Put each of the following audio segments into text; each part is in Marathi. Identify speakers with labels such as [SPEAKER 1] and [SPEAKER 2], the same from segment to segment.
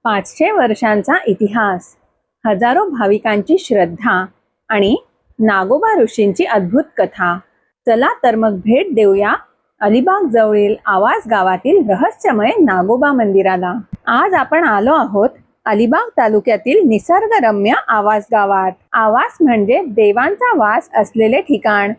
[SPEAKER 1] 500 वर्षांचा इतिहास, हजारो भाविकांची श्रद्धा आणि नागोबा ऋषींची अद्भुत कथा. चला तर मग भेट देऊया अलिबाग जवळील आवास गावातील रहस्यमय नागोबा मंदिराला. आज आपण आलो आहोत अलिबाग तालुक्यातील निसर्गरम्य आवास गावात. आवास म्हणजे देवांचा वास असलेले ठिकाण.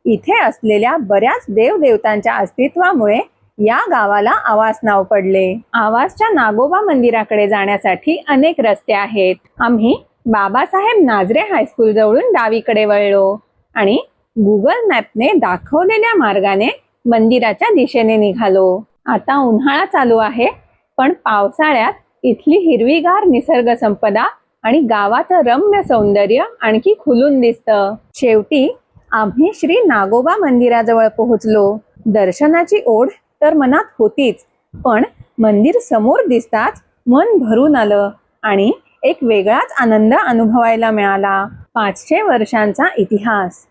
[SPEAKER 1] इथे असलेल्या बऱ्याच देवदेवतांच्या अस्तित्वामुळे या गावाला आवास नाव पडले. आवासच्या नागोबा मंदिराकडे जाण्यासाठी अनेक रस्ते आहेत. आम्ही बाबासाहेब नाझरे हायस्कूल जवळून डावीकडे वळलो आणि गुगल मॅपने दाखवलेल्या मार्गाने मंदिराच्या दिशेने निघालो. आता उन्हाळा चालू आहे, पण पावसाळ्यात इथली हिरवीगार निसर्ग संपदा आणि गावाचं रम्य सौंदर्य आणखी खुलून दिसतं. शेवटी आम्ही श्री नागोबा मंदिराजवळ पोहोचलो. दर्शनाची ओढ तर मनात होतीच, पण मंदिर समोर दिसताच मन भरून आलं आणि एक वेगळाच आनंद अनुभवायला मिळाला. 500 वर्षांचा इतिहास,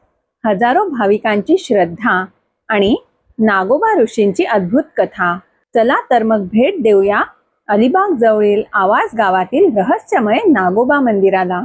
[SPEAKER 1] हजारो भाविकांची श्रद्धा आणि नागोबा ऋषींची अद्भुत कथा. चला तर मग भेट देऊया अलिबाग जवळील आवास गावातील रहस्यमय नागोबा मंदिराला.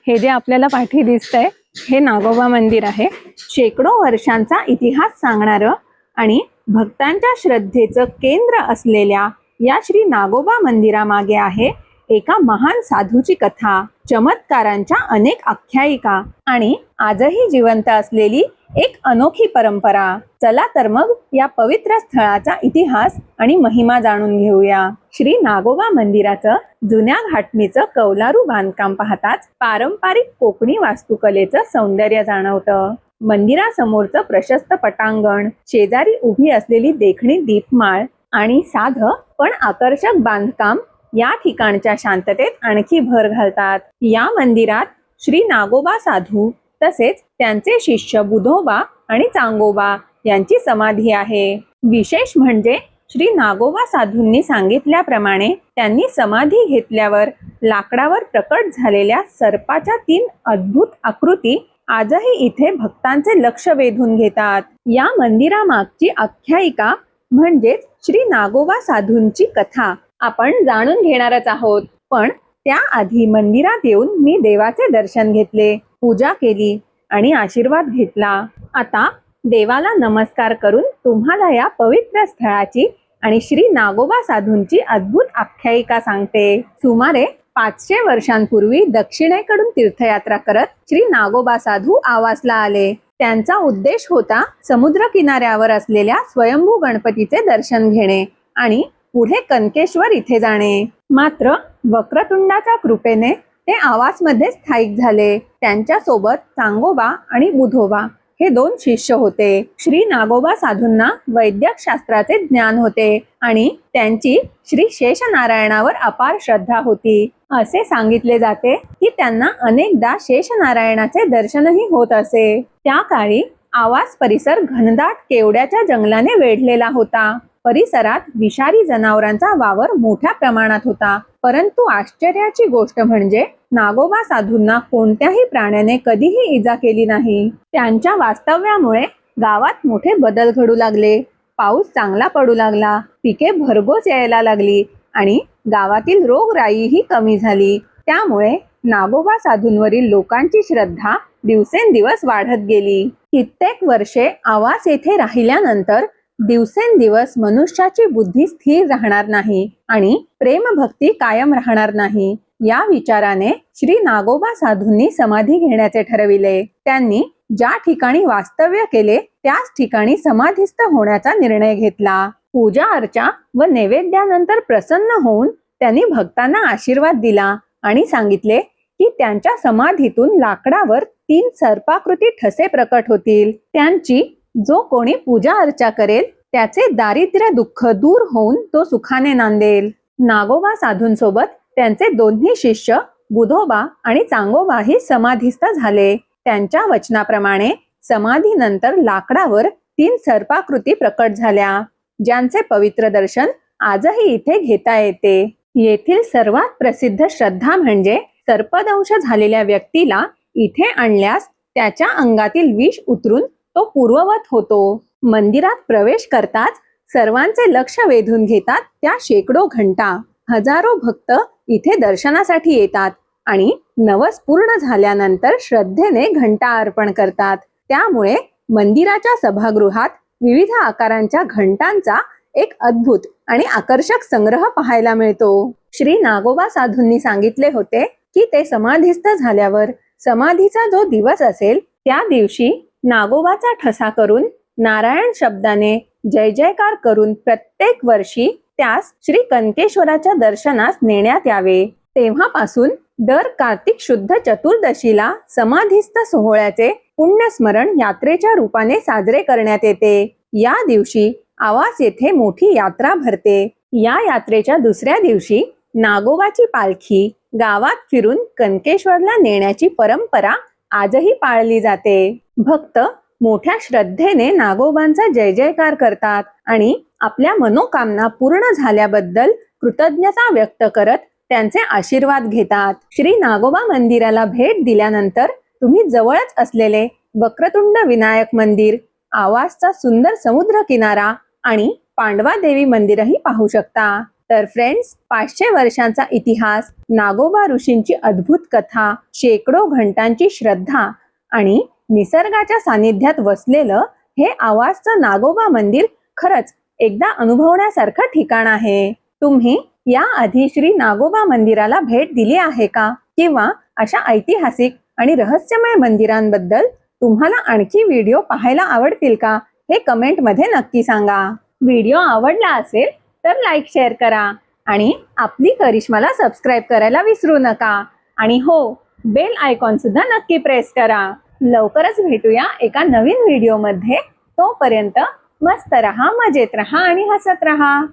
[SPEAKER 1] हे जे आपल्याला पाठी दिसतंय हे नागोबा मंदिर आहे. शेकडो वर्षांचा इतिहास सांगणारं आणि भक्तांच्या श्रद्धेचं केंद्र असलेल्या या श्री नागोबा मंदिरामागे आहे एका महान साधूची कथा, चमत्कारांच्या अनेक आख्यायिका आणि आजही जिवंत असलेली एक अनोखी परंपरा. चला तर मग या पवित्र स्थळाचा इतिहास आणि महिमा जाणून घेऊया. श्री नागोबा मंदिराचं जुन्या घाटणीचं कौलारू बांधकाम पाहताच पारंपरिक कोकणी वास्तुकलेचं सौंदर्य जाणवतं. मंदिरासमोरचं प्रशस्त पटांगण, शेजारी उभी असलेली देखणी दीपमाळ आणि साधं पण आकर्षक बांधकाम या ठिकाणच्या शांततेत आणखी भर घालतात. या मंदिरात श्री नागोबा साधू तसेच त्यांचे शिष्य बुधोबा आणि चांगोबा यांची समाधी आहे. विशेष म्हणजे श्री नागोबा साधूंनी सांगितल्याप्रमाणे त्यांनी समाधी घेतल्यावर लाकडावर प्रकट झालेल्या सर्पाच्या 3 अद्भुत आकृती आजही इथे भक्तांचे लक्ष वेधून घेतात. या मंदिरामागची आख्यायिका म्हणजेच श्री नागोबा साधूंची कथा आपण जाणून घेणारच आहोत. पण त्याआधी मंदिरात येऊन मी देवाचे दर्शन घेतले, पूजा केली आणि आशीर्वाद घेतला. आता देवाला नमस्कार करून तुम्हाला या पवित्र स्थळाची आणि श्री नागोबा साधूंची अद्भुत आख्यायिका सांगते. सुमारे 500 वर्षांपूर्वी दक्षिणेकडून तीर्थयात्रा करत श्री नागोबा साधू आवासला आले. त्यांचा उद्देश होता समुद्र किनाऱ्यावर असलेल्या स्वयंभू गणपतीचे दर्शन घेणे आणि पुढे कनकेश्वर इथे जाणे. मात्र वक्रतुंडाच्या कृपेने ते आवासमध्ये स्थायिक झाले. त्यांच्या सोबत चांगोबा आणि बुधोबा हे 2 शिष्य होते. श्री नागोबा साधूंना वैद्यक शास्त्राचे ज्ञान होते आणि त्यांची श्री शेषनारायणावर अपार श्रद्धा होती. असे सांगितले जाते की त्यांना अनेकदा शेषनारायणाचे दर्शनही होत असे. त्या काळी आवास परिसर घनदाट केवड्याच्या जंगलाने वेढलेला होता. परिसरात विषारी जनावरांचा वावर मोठ्या प्रमाणात होता. परंतु आश्चर्याची गोष्ट म्हणजे नागोबा साधूंना कोणत्याही प्राण्याने कधीही इजा केली नाही. त्यांच्या वास्तव्यामुळे गावात मोठे बदल घडू लागले. पाऊस चांगला पडू लागला, पिके भरघोस यायला लागली आणि गावातील रोगराईही कमी झाली. त्यामुळे नागोबा साधूंवरील लोकांची श्रद्धा दिवसेंदिवस वाढत गेली. कित्येक वर्षे आवास येथे राहिल्यानंतर दिवसेंदिवस मनुष्याची बुद्धी स्थिर राहणार नाही आणि प्रेमभक्ती कायम राहणार नाही. या विचाराने श्री नागोबा साधूंनी समाधी घेण्याचे ठरविले. त्यांनी ज्या ठिकाणी वास्तव्य केले त्याच ठिकाणी समाधीस्थ होण्याचा निर्णय घेतला. पूजा अर्चा व नैवेद्यानंतर प्रसन्न होऊन त्यांनी भक्तांना आशीर्वाद दिला आणि सांगितले की त्यांच्या समाधीतून लाकडावर 3 सर्पाकृती ठसे प्रकट होतील. त्यांची जो कोणी पूजा अर्चा करेल त्याचे दारिद्र्य दुःख दूर होऊन तो सुखाने नांदेल. नागोबा साधूंसोबत त्यांचे दोन्ही शिष्य बुधोबा आणि चांगोबाही समाधीस्थ झाले. त्यांच्या वचनाप्रमाणे समाधीनंतर लाकडावर 3 सर्पाकृती प्रकट झाल्या, ज्यांचे पवित्र दर्शन आजही इथे घेता येते. येथील सर्वात प्रसिद्ध श्रद्धा म्हणजे सर्पदंश झालेल्या व्यक्तीला इथे आणल्यास त्याच्या अंगातील विष उतरून तो पूर्ववत होतो. मंदिरात प्रवेश करताच सर्वांचे लक्ष वेधून घेतात त्या शेकडो घंटा. हजारो भक्त इथे दर्शनासाठी येतात आणि नवस पूर्ण झाल्यानंतर श्रद्धेने घंटा अर्पण करतात. त्यामुळे मंदिराच्या सभागृहात विविध आकारांच्या घंटांचा एक अद्भुत आणि आकर्षक संग्रह पाहायला मिळतो. श्री नागोबा साधूंनी सांगितले होते की ते समाधीस्थ झाल्यावर समाधीचा जो दिवस असेल त्या दिवशी नागोबाचा ठसा करून नारायण शब्दाने जय जयकार करून प्रत्येक वर्षी त्यास श्री कनकेश्वराच्या दर्शनास नेण्यात यावे. तेव्हापासून दर कार्तिक शुद्ध चतुर्दशीला समाधीस्थ सोहळ्याचे पुण्यस्मरण यात्रेच्या रूपाने साजरे करण्यात येते. या दिवशी आवास येथे मोठी यात्रा भरते. या यात्रेच्या दुसऱ्या दिवशी नागोबाची पालखी गावात फिरून कनकेश्वरला नेण्याची परंपरा आजही पाळली जाते. भक्त मोठ्या श्रद्धेने नागोबांचा जय जयकार करतात आणि आपल्या मनोकामना पूर्ण झाल्याबद्दल कृतज्ञता व्यक्त करत त्यांचे आशीर्वाद घेतात. श्री नागोबा मंदिराला भेट दिल्यानंतर तुम्ही जवळच असलेले वक्रतुंड विनायक मंदिर, आवासचा सुंदर समुद्र किनारा आणि पांडवा देवी मंदिरही पाहू शकता. तर फ्रेंड्स, 500 वर्षांचा इतिहास, नागोबा ऋषींची अद्भुत कथा, शेकडो घंटांची श्रद्धा आणि निसर्गाच्या सानिध्यात वसलेलं हे आवासचं नागोबा मंदिर खरंच एकदा अनुभवण्यासारखं ठिकाण आहे. तुम्ही या आधी श्री नागोबा मंदिराला भेट दिली आहे का? किंवा अशा ऐतिहासिक आणि रहस्यमय मंदिरांबद्दल तुम्हाला आणखी व्हिडिओ पाहायला आवडतील का? हे कमेंट मध्ये नक्की सांगा. व्हिडिओ आवडला असेल तर लाईक शेअर करा आणि आपली करिश्माला सबस्क्राईब करायला विसरू नका. आणि हो, बेल आयकॉन सुद्धा नक्की प्रेस करा. लवकरच भेटूया एका नवीन व्हिडिओ मध्ये. तोपर्यंत मस्त रहा, मजेत रहा आणि हसत रहा.